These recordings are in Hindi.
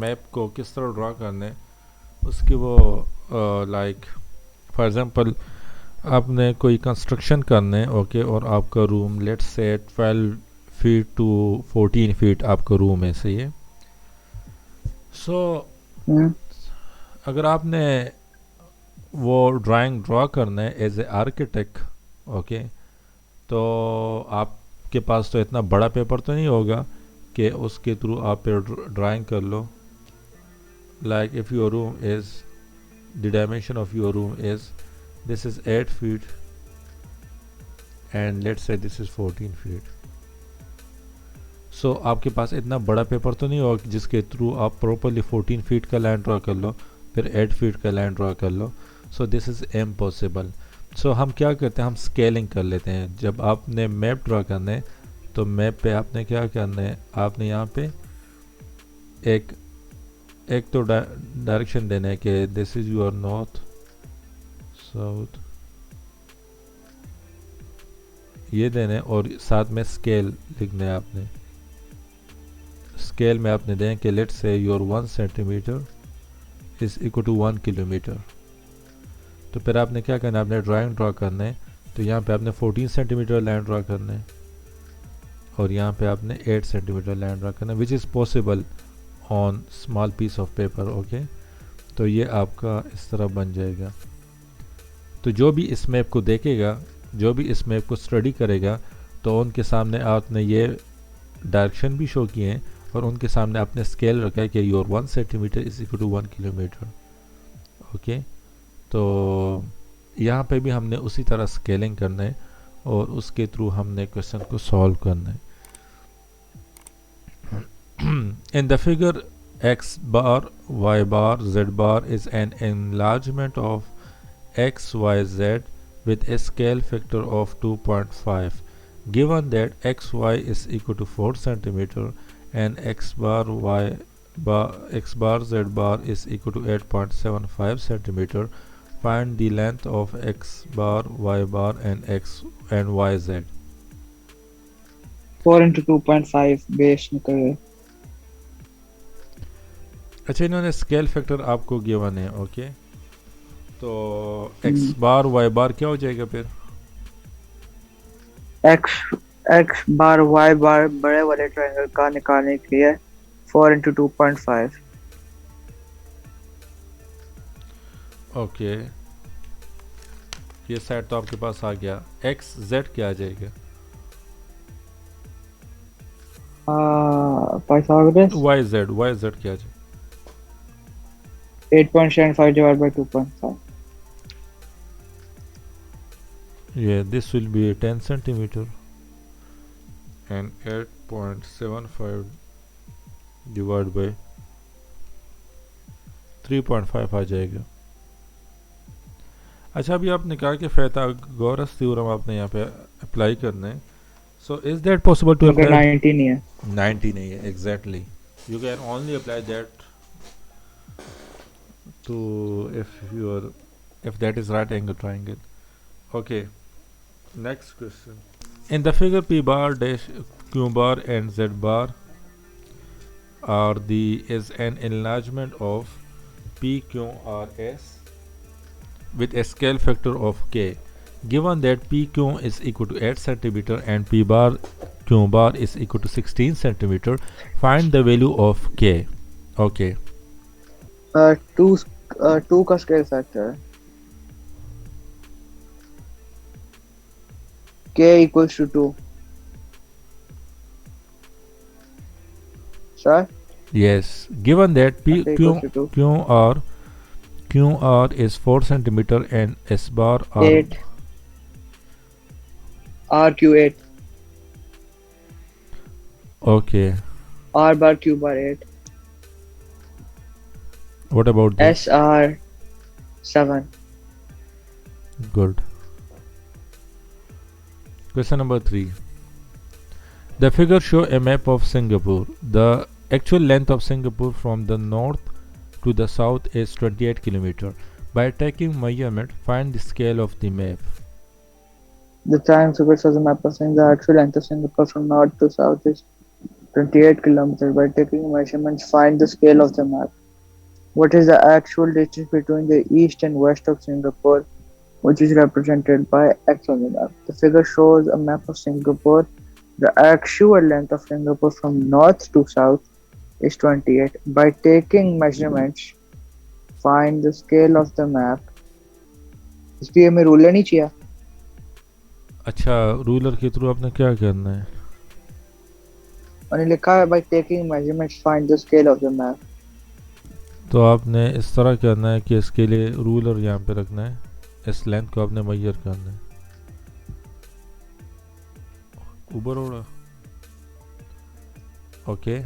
मैप को किस तरह ड्रा करना है उसकी वो लाइक फॉर एग्जांपल आपने कोई कंस्ट्रक्शन करना है ओके और आपका room let's say 12 feet to 14 feet आपका रूम है सही है। सो हम्म। अगर आपने वो ड्राइंग ड्रा करना है एज ए आर्किटेक्ट ओके, तो आपके पास तो इतना बड़ा पेपर तो नहीं होगा कि उसके थ्रू आप ड्राइंग कर लो। Like if your room is the dimension of your room is this is 8 feet and let's say this is 14 feet. So आपके पास इतना बड़ा पेपर तो नहीं होगा जिसके थ्रू आप प्रॉपरली 14 फीट का लाइन ड्रा कर लो फिर 8 फीट का लाइन ड्रा कर लो। So this is impossible. So हम क्या करते हैं, हम स्केलिंग कर लेते हैं। जब आपने मैप ड्रा करना है तो मैप पे आपने क्या करना है, आपने यहाँ पे एक एक तो डायरेक्शन देना है कि this is your north south ये देना है और साथ में स्केल लिखना है आपने। स्केल में आपने दें कि let's say your 1 centimetre is equal to 1 kilometre. तो फिर आपने क्या करना है, आपने ड्राइंग ड्रा करना है तो यहाँ पे आपने 14 सेंटीमीटर लाइन ड्रा करना है और यहाँ पे आपने 8 सेंटीमीटर लाइन ड्रा करना है which is possible on small piece of paper okay. तो ये आपका इस तरह बन जाएगा। तो जो भी इस मैप को देखेगा, जो भी इस मैप को स्टडी करेगा तो उनके सामने आपने ये डायरेक्शन भी शो किए हैं और उनके सामने आपने स्केल रखा है कि your 1 centimetre is equal to 1 kilometre okay. तो यहाँ पे भी हमने उसी तरह स्केलिंग करना है और उसके थ्रू हमने क्वेश्चन को सॉल्व करना है। In the figure x bar, y bar, z bar is an enlargement of x, y, z with a scale factor of 2.5. Given that x, y is equal to 4 centimeter and x bar, x bar, z bar is equal to 8.75 centimeter, find the length of x bar, y bar and x and y z. 4 into 2.5 base निकल गए। अच्छा, इन्होंने स्केल फैक्टर आपको गिवन है ओके। तो एक्स हम्म। बार वाई बार क्या हो जाएगा फिर? एक्स एक्स बार वाई बार बड़े वाले ट्रायंगल का निकालने के लिए 4 into 2.5। ओके, ये सेट तो आपके पास आ गया। एक्स जेड क्या आ जाएगा? पाइथागोरस वाई जेड क्या आ जाएगा? 8.75 divided by 2.5। ये this will B 10 centimetre and 8.75 divide by 3.5 आ जाएगा। अच्छा, अभी आपने कहा कि पाइथागोरस थ्योरम आपने यहाँ पे अप्लाई करना है। So is that possible to मगर अप्लाई? 90 नहीं है। 90 नहीं है exactly. You can only apply that to if that is right angle triangle. Okay, next question. In the figure, p bar dash q bar and z bar are the is an enlargement of p q r s with a scale factor of k. Given that p q is equal to 8 centimeter and p bar q bar is equal to 16 centimeter, find the value of k. Okay. 2 का स्केल फैक्टर है। k equals to 2 sir. Yes, given that P k Q equals to 2 Q R is 4 centimeter and S bar R. 8 rq8 Okay. r bar q bar 8 What about this? sr 7। Good. Question number 3. The figure show a map of Singapore. The actual length of Singapore from the north to the south is 28 kilometer. By taking measurement, find the scale of the map. The triangle figure shows a map of saying the actual length of Singapore from north to south is 28 kilometers. By taking measurements, find the scale of the map. What is the actual distance between the east and west of Singapore, which is represented by X on the map? The figure shows a map of Singapore. The actual length of Singapore from north to south is 28. By taking measurements, find the scale of the map. इसलिए हमें रूलर नहीं चाहिए. अच्छा, रूलर के थ्रू आपने क्या करना है? मैंने लिखा है by taking measurements, find the scale of the map. तो आपने इस तरह करना है कि इसके लिए रूलर यहाँ पे रखना है, इस लेंथ को आपने मेजर करना है. ऊपर होगा. ओके,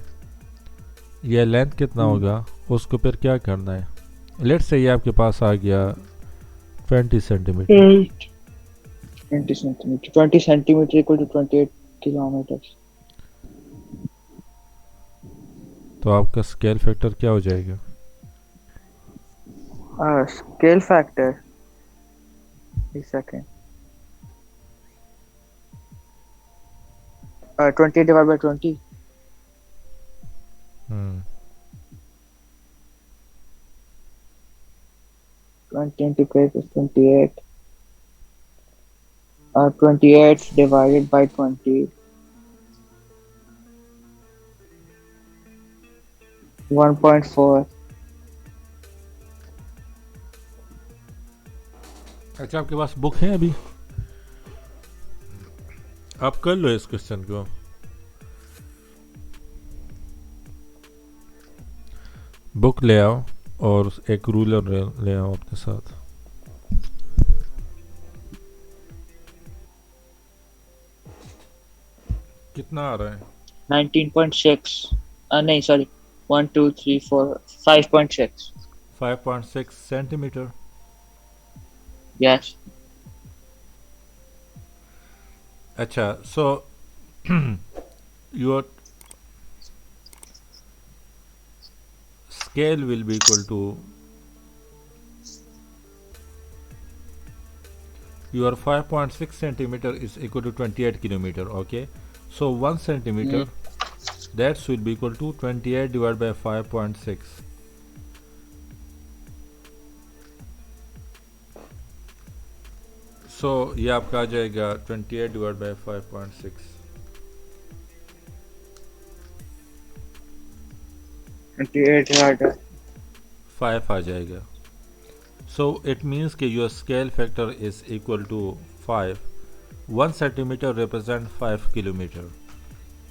ये लेंथ कितना होगा उसको फिर क्या करना है. लेट्स से ये आपके पास आ गया 20 centimetre. 20 centimeter. 20 centimeter equal to 28 kilometers. तो आपका स्केल फैक्टर क्या हो जाएगा? Scale factor. A second. 20 divided by 20. 20 into k is 28. 28 divided by 20. 1.4. अच्छा, आपके पास बुक है अभी? आप कर लो इस क्वेश्चन को. बुक ले आओ और एक रूलर ले आओ अपने साथ. कितना आ रहा है? 19.6. नहीं, sorry. 1, 2, 3, 4, 5.6. 5.6 सेंटीमीटर. Yes. अच्छा, so your scale will be equal to your 5.6 centimeter is equal to 28 kilometer. Okay, so 1 centimeter that should be equal to 28 divided by 5.6. So ये आपका आ जाएगा 28 divided by 5.6. 28 divided. 5 आ जाएगा. So it means कि your scale factor is equal to 5. 1 centimeter represent 5 kilometer.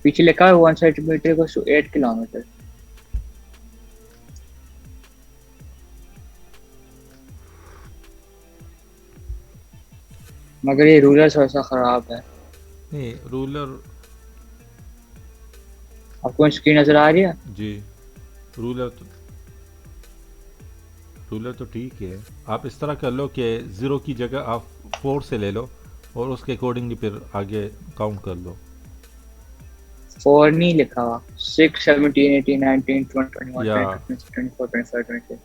पीछे लिखा है 1 centimeter equals to 8 kilometers. मगर ये रूलर थोड़ा सा खराब है. नहीं, रूलर आपको स्क्रीन नजर आ रही है? जी, रूलर तो ठीक है. आप इस तरह कर लो कि 0 की जगह आप 4 से ले लो और उसके अकॉर्डिंगली फिर आगे काउंट कर लो. 4 नहीं लिखा हुआ. 6, 17, 18, 19, 20, 21, या 22, 23, 24, 25, 26.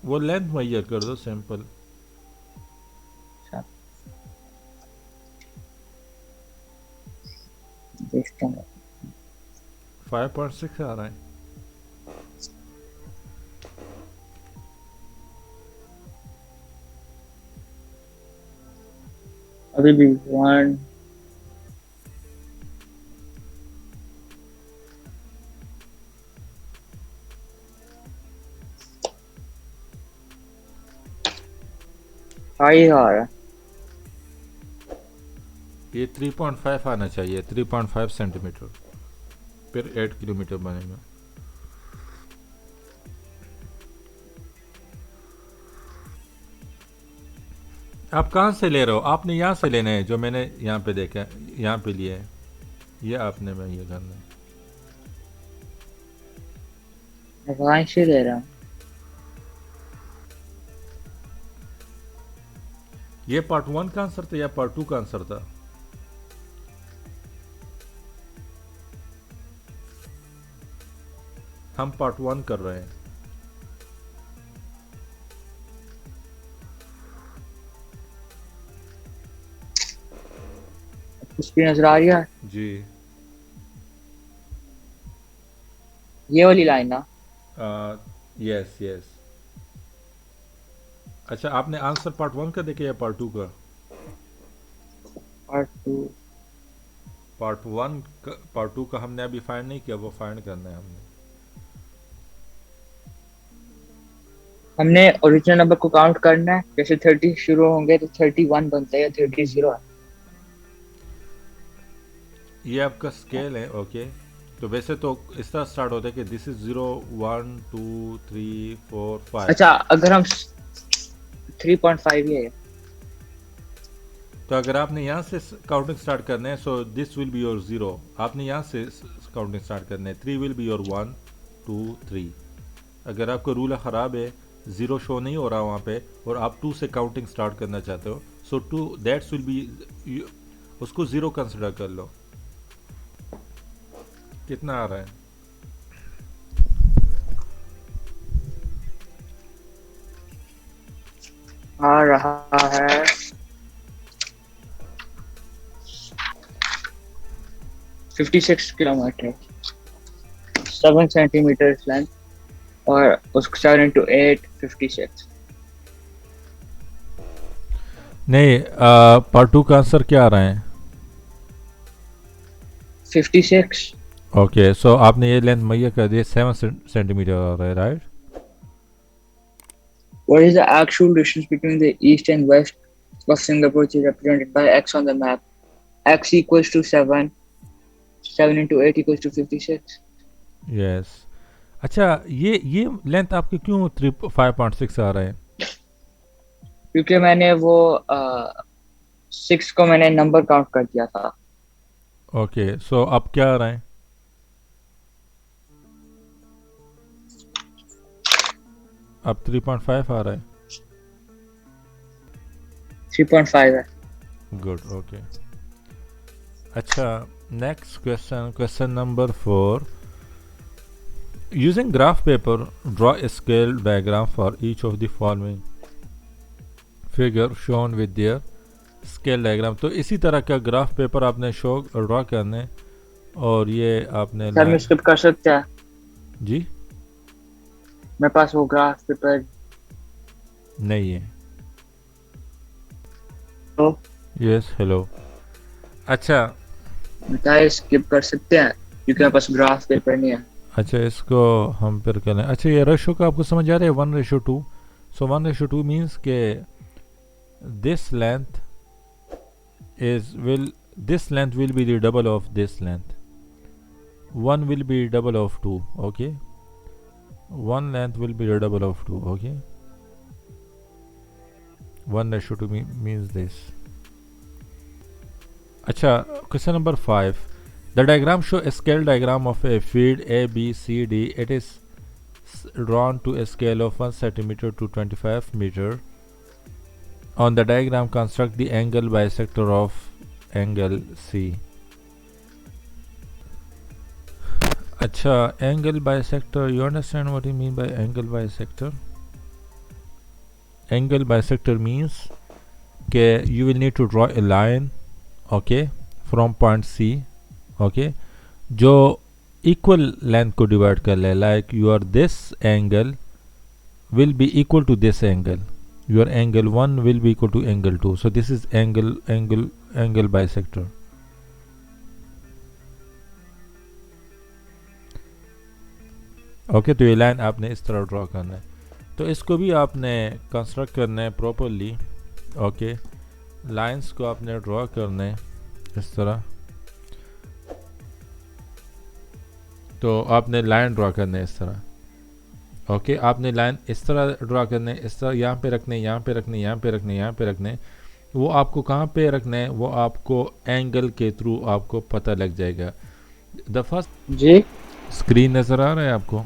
वो लेंथ मेजर कर दो सिंपल. देखता हूँ. 5.6 आ रहा है. अभी भी 1. हाई आ रहा है. ये 3.5 आना चाहिए. 3.5 सेंटीमीटर फिर 8 किलोमीटर बनेगा. आप कहाँ से ले रहे हो? आपने यहाँ से लेना है जो मैंने यहाँ पे देखा, यहाँ पे लिया है. ये आपने मैं ये करना है. वहाँ से ले रहा हूँ. ये पार्ट 1 का आंसर था या पार्ट 2 का आंसर था? हम पार्ट 1 कर रहे हैं. स्क्रीन नजर आ रही है? जी. ये वाली लाइन ना? Yes yes. अच्छा, आपने आंसर पार्ट 1 का देखा या पार्ट 2 का? पार्ट 2। पार्ट 2 का हमने अभी फाइंड नहीं किया, वो फाइंड करना है हमने। हमने ओरिजिनल नंबर को काउंट करना है, जैसे 30 शुरू होंगे तो 31 बनता है या 30 है। ये आपका स्केल है, ओके। तो वैसे तो इस तरह स्टार्ट होता है कि दिस इज 0 1 2 3 4 5। अच्छा, अगर हम 3.5 ही है। तो अगर आपने यहाँ से काउंटिंग स्टार्ट करना है, सो दिस विल बी योर 0। आपने यहाँ से काउंटिंग स्टार्ट करना है, 3 विल बी योर 1 2 3। अगर आपका रूल ख़राब है, 0 शो नहीं हो रहा वहाँ पे, और आप 2 से काउंटिंग स्टार्ट करना चाहते हो, सो 2 दैट्स विल बी, उसको 0 कंसिडर कर लो। कितना आ रहा है? आ रहा है 56 किलोमीटर, 7 सेंटीमीटर लेंथ, और उसको 7 into 8 56। नहीं, पार्ट 2 का आंसर क्या आ रहा है? 56। ओके, सो आपने ये लेंथ मुहैया कर दी, 7 सेंटीमीटर आ रहा है, right? What is the actual distance between the east and west of Singapore, which is represented by x on the map? X equals to 7, 7 into 8 equals to 56। Yes. अच्छा, ये लेंथ आपकी क्यों 5.6 आ रहा है? क्योंकि मैंने वो 6 को मैंने नंबर काउंट कर दिया था। ओके, सो अब क्या आ रहा है? अब 3.5 आ रहा है। 3.5 है। Good, okay. अच्छा, next question, question number 4। Using graph paper, draw a scale diagram for each of the following figure shown with their scale diagram। तो इसी तरह का ग्राफ पेपर आपने शो ड्रॉ करने, और ये आपने सर, मैं स्किप कर सकता है? जी मेरे पास वो ग्राफ पेपर नहीं है। तो यस, हेलो। अच्छा बताइए, स्किप कर सकते हैं क्योंकि मेरे पास ग्राफ पेपर नहीं है। अच्छा, इसको हम फिर कर लें। अच्छा, ये रेशो का आपको समझ आ रहा है, 1:2। सो 1:2 मीन्स के this length this length will be the double of this length. 1 will be double of 2, okay? 1 length will be the double of 2, okay? 1:2 means this. Acha, question number 5. The diagram show a scale diagram of a field A, B, C, D. It is drawn to a scale of 1 centimeter to 25 meter. On the diagram, construct the angle bisector of angle C. Acha, angle bisector, you understand what you mean by angle bisector? Angle bisector means that you will need to draw a line, okay, from point C, okay, जो equal length को divide कर ले, like your this angle will be equal to this angle, your angle 1 will be equal to angle 2, so this is angle bisector. Okay, तो ये लाइन आपने इस तरह ड्रॉ करना है। तो इसको भी आपने कंस्ट्रक्ट करना है प्रॉपरली, ओके। लाइंस को आपने ड्रॉ करना है इस तरह। तो आपने लाइन ड्रॉ करना है इस तरह, ओके। आपने लाइन इस तरह ड्रॉ करना है, इस तरह यहाँ पे रखने, यहाँ पे रखने, यहाँ पे रखने, यहाँ पे रखने। वो आपको कहाँ पे रखना है, वो आपको एंगल के थ्रू आपको पता लग जाएगा। द फर्स्ट जी, स्क्रीन नज़र आ रहा है आपको?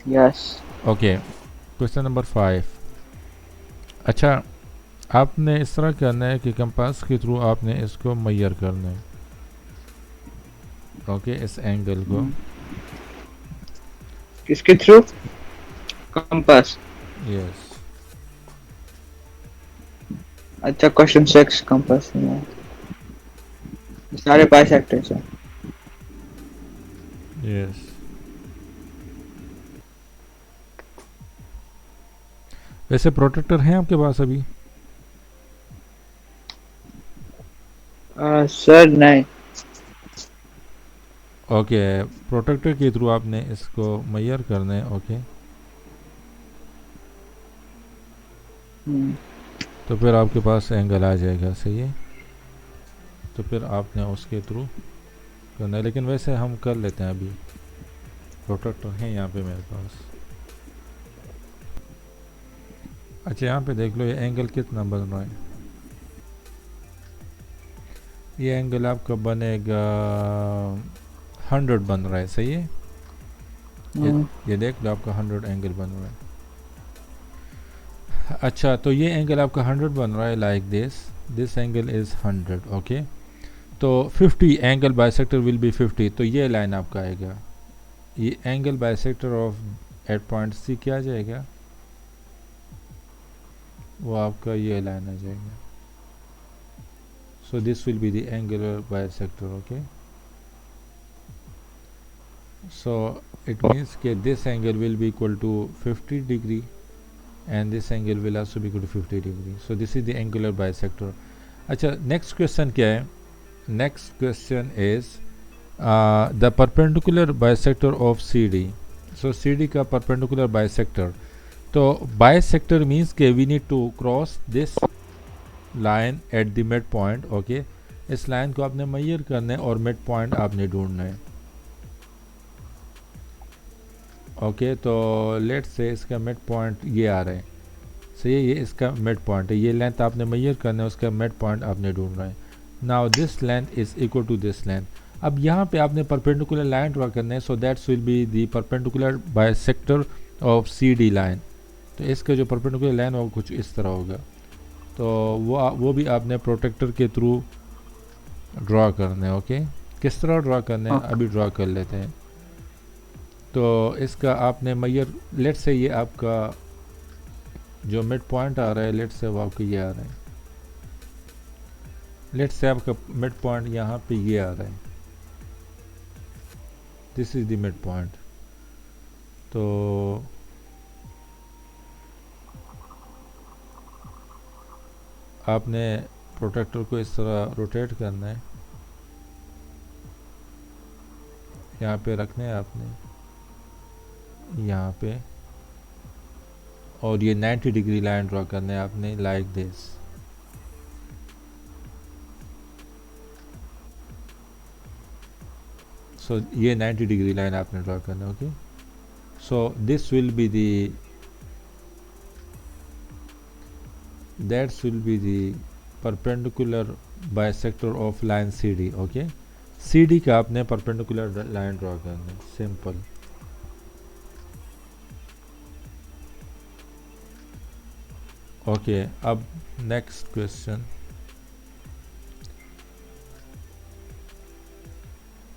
यस। Okay, question number 5। अच्छा, आपने इस तरह करना है कि कंपास के थ्रू आपने इसको मेजर करना है, ओके, इस एंगल को। किसके थ्रू? कंपास। यस। अच्छा, क्वेश्चन 6 कंपास में सारे बाइसेक्टर्स हैं। यस। वैसे प्रोटेक्टर हैं आपके पास अभी? सर नहीं। ओके, प्रोटेक्टर के थ्रू आपने इसको मेजर करना है। ओके, हम्म, तो फिर आपके पास एंगल आ जाएगा, सही है। तो फिर आपने उसके थ्रू करना है, लेकिन वैसे हम कर लेते हैं अभी। प्रोटेक्टर है यहाँ पे मेरे पास। अच्छा, यहाँ पे देख लो ये एंगल कितना बन रहा है। ये एंगल आपका बनेगा 100 बन रहा है, सही है। ये हम्म, ये देख लो, आपका 100 एंगल बन रहा है। अच्छा, तो ये एंगल आपका 100 बन रहा है, like this angle is 100। Okay, तो 50 एंगल बाइसेक्टर विल बी 50। तो ये लाइन आपका आएगा, ये angle bisector of at point C क्या आ जाएगा, वो आपका ये लाइन आ जाएगा। So this will be the angular bisector. Okay, so it means के this angle will be equal to 50 degree and this angle will also be equal to 50 degree. So this is the angular bisector. अच्छा, next question क्या है? Next question is the perpendicular bisector of CD. So CD का perpendicular bisector. तो bisector means के we need to cross this line at the midpoint. Okay, इस लाइन को आपने मेजर करना है और मिड पॉइंट आपने ढूंढना है। ओके, तो लेट से इसका मिड पॉइंट ये आ रहा है, सही है। ये इसका मिड पॉइंट है, ये लेंथ आपने मेजर करना है, उसका मिड पॉइंट आपने ढूंढना है। Now this length is equal to this length. अब यहाँ पे आपने परपेंडिकुलर लाइन ड्रा करना है, so that's will be the perpendicular bisector of C D line. तो इसका जो परपेंडिकुलर लाइन होगा कुछ इस तरह होगा। तो वो भी आपने प्रोटेक्टर के थ्रू ड्रा करना है। ओके, किस तरह ड्रा करना है अभी ड्रा कर लेते हैं। तो इसका आपने मेजर, लेट से ये आपका जो मिड पॉइंट आ रहा है, लेट से वो आपका ये आ रहा है। लेट से आपका मिड पॉइंट यहाँ पे ये आ रहा है, this is the mid point. तो आपने प्रोटेक्टर को इस तरह रोटेट करना है, यहाँ पे रखना है आपने, यहाँ पे, और ये 90 डिग्री लाइन ड्रॉ करना है आपने, लाइक दिस। सो ये 90 डिग्री लाइन आपने ड्रॉ करना है। Okay, so this will be the, that's will be the perpendicular bisector of line C D. Okay, C D का आपने परपेंडिकुलर लाइन ड्रॉ करना है, सिंपल। ओके, अब next question.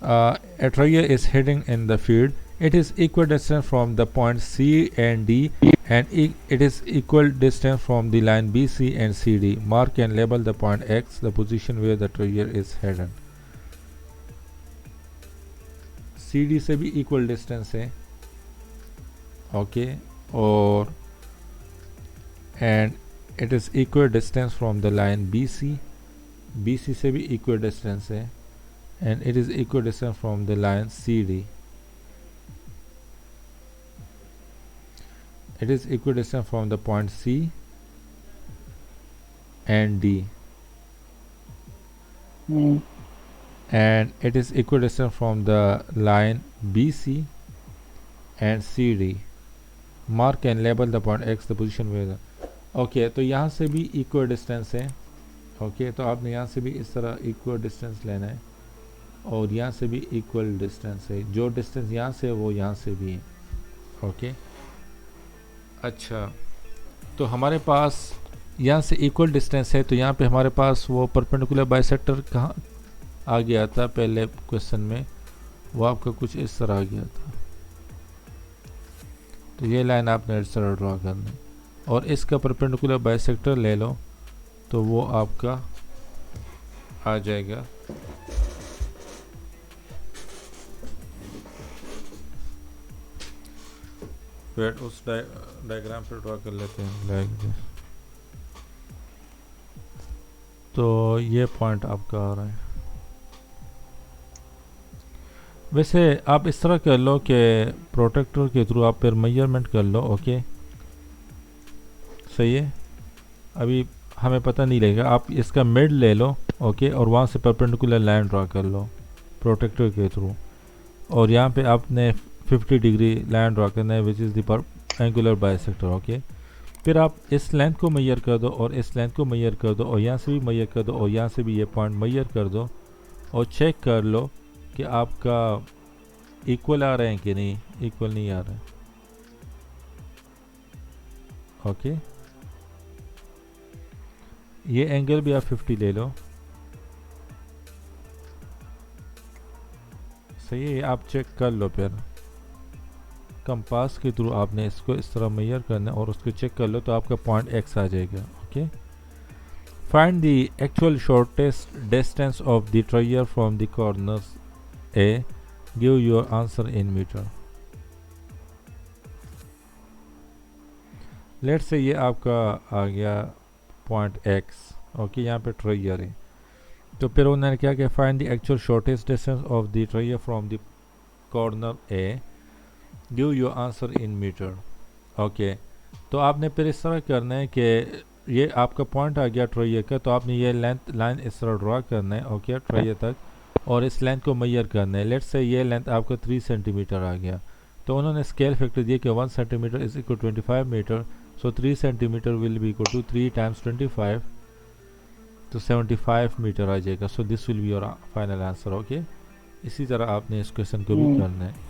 A trayer is heading in the field. It is equidistant from the point C and D, and it is equal distance from the line BC and CD. Mark and label the point X, the position where the trayer is heading. CD से भी equal distance है, ओके, और and it is equidistant from the line BC. BC से भी equidistance है, and it is equidistant from the line CD. It is equidistant from the point C and D, and it is equidistant from the line BC and CD. Mark and label the point X, the position where the, okay, तो यहाँ से भी इक्वल डिस्टेंस है। ओके, तो आपने यहाँ से भी इस तरह इक्वल डिस्टेंस लेना है, और यहाँ से भी इक्वल डिस्टेंस है। जो डिस्टेंस यहाँ से है वो यहाँ से भी है। ओके, अच्छा, तो हमारे पास यहाँ से इक्वल डिस्टेंस है, तो यहाँ पे हमारे पास वो परपेंडिकुलर बाइसेक्टर कहाँ आ गया था पहले क्वेश्चन में, वो आपका कुछ इस तरह आ गया था। तो ये लाइन आपने इस तरह ड्रॉ करना है, और इसका परपेंडिकुलर बाइसेक्टर ले लो, तो वो आपका आ जाएगा स्क्वायर उस डायग्राम पे ड्रा कर लेते हैं लाइक दिस। तो ये पॉइंट आपका आ रहा है। वैसे आप इस तरह कर लो कि प्रोटेक्टर के थ्रू आप फिर मेजरमेंट कर लो। ओके सही है, अभी हमें पता नहीं लगेगा। आप इसका मिड ले लो ओके, और वहाँ से परपेंडिकुलर लाइन ड्रा कर लो प्रोटेक्टर के थ्रू, और यहाँ पे आपने 50 डिग्री लाइन ड्रा करना है which is the angular bisector. Okay फिर आप इस लेंथ को मेजर कर दो और इस लेंथ को मेजर कर दो और यहाँ से भी मेजर कर दो और यहाँ से भी ये पॉइंट मेजर कर दो और चेक कर लो कि आपका इक्वल आ रहे हैं कि नहीं, इक्वल नहीं आ रहा है। ओके ये एंगल भी आप 50 ले लो, सही है। आप चेक कर लो, फिर कंपास के थ्रू आपने इसको इस तरह मेजर करना है और उसको चेक कर लो तो आपका पॉइंट एक्स आ जाएगा। Okay find the actual shortest distance of the trayer from the corners A, give your answer in metre. Let's say ये आपका आ गया पॉइंट एक्स। ओके यहाँ पे ट्रायर है, तो फिर उन्होंने क्या किया, find the actual shortest distance of the trayer from the corner A, give your answer in metre. Okay तो आपने फिर इस तरह करना है कि ये आपका पॉइंट आ गया ट्रायर का, तो आपने ये लेंथ लाइन इस तरह ड्रा करना है ओके ट्रायर तक, और इस लेंथ को मेजर करना है। लेट्स से ये लेंथ आपका 3 सेंटीमीटर आ गया, तो उन्होंने स्केल फैक्टर दिया कि 1 centimetre is equal 25 metre, so 3 centimetre will be equal to 3 times 25, तो 75 मीटर आ जाएगा। So this will be your final answer. Okay इसी तरह आपने इस क्वेश्चन को भी करना है।